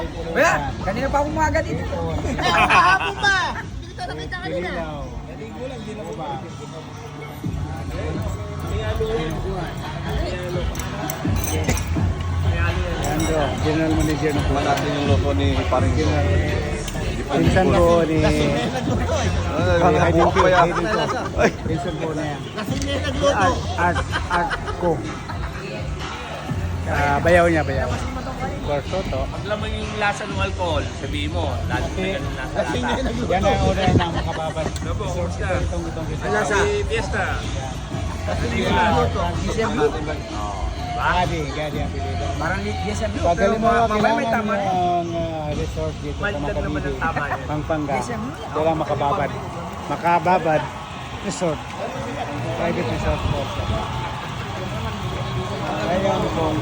Kuya, kanina pa akong umaga dito. Kahapon pa! Hindi kita nakita kanina. Leandro, General Manager ng Kuha natin yung logo ni Paring pinsan ko ni Hayden ko. pinsan ko na yan. Kasi may nagluto. Art ko. Bayaw niya, bayaw. Corso to. Pag lamang yung lasa ng alcohol, sabihin mo, lalo na ganun lasa. Yan ang una na makababad. Opo, Costa. Itong Lasa. Si Fiesta. Gadi ang pilido. Parang yes and Pag halimbawa may kailangan tama. yung resort dito sa Malitan naman Makabidi, ang tama yan. Pampanga, kailangan makababad. Makababad, resort. Private resort po. Ayun kung